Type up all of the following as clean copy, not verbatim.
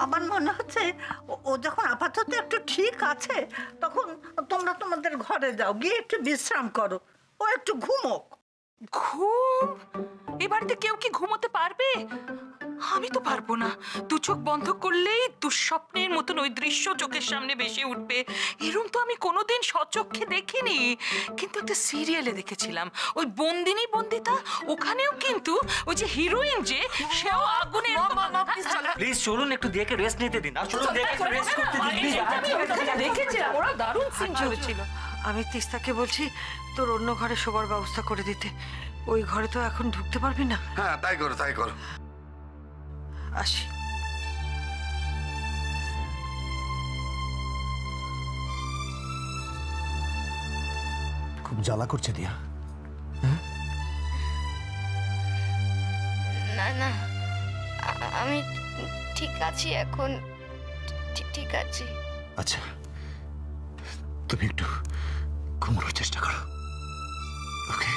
আমার মনে হচ্ছে ও যখন আপাতত একটু ঠিক আছে তখন তোমরা তোমাদের ঘরে যাও, গিয়ে একটু বিশ্রাম করো, ও একটু ঘুমোক। ঘুম? এ বাড়িতে কেউ কি ঘুমোতে পারবে? আমি তো পারবো না। দু চোখ বন্ধ করলেই দুঃস্বপ্নের মতন ওই দৃশ্য চোখের সামনে ভেসে উঠবে। এরম তো আমি কোনোদিন সচক্ষে দেখিনি, কিন্তু একটা সিরিয়ালে দেখেছিলাম। ওই বন্দিনী বন্দিতা, ওখানেও কিন্তু ওই যে হিরোইন যে, সেও আগুনে। প্লিজ চলুন, একটু দেখে রেস্ট নিতে দিন। আসলে দেখে রেস্ট করতে দিন। দেখেছিলাম, ওরা দারুণ সিন চলেছিল। আমি তিস্তাকে বলছি তোর অন্য ঘরে শোবার ব্যবস্থা করে দিতে। ওই ঘরে তো এখন ঢুকতে পারবি না। হ্যাঁ, তাই করো তাই করো। আসি। খুব জ্বালা করছে দিয়া। না না, আমি ঠিক আছি এখন, ঠিক আছি। আচ্ছা, তুমি একটু ঘুমানোর চেষ্টা করো, ওকে?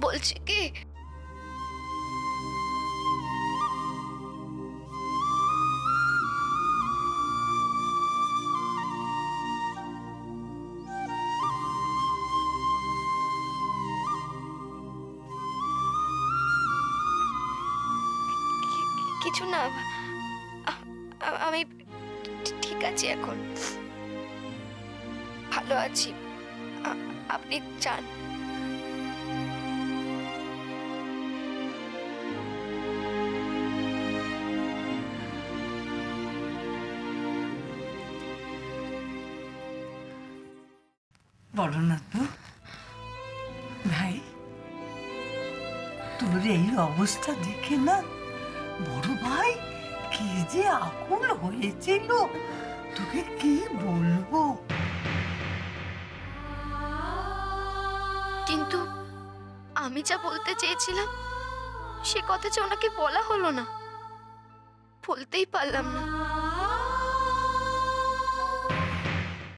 বলছি কি, কিছু না, আমি ঠিক আছি এখন, ভালো আছি। আপনি চান? বলো না তো ভাই, তোর এই অবস্থা দেখে না বড় ভাই কি যে আকুল হয়েছিল, তোকে কি বলবো। কিন্তু আমি যা বলতে চেয়েছিলাম সে কথা যে ওনাকে বলা হলো না, বলতেই পারলাম না।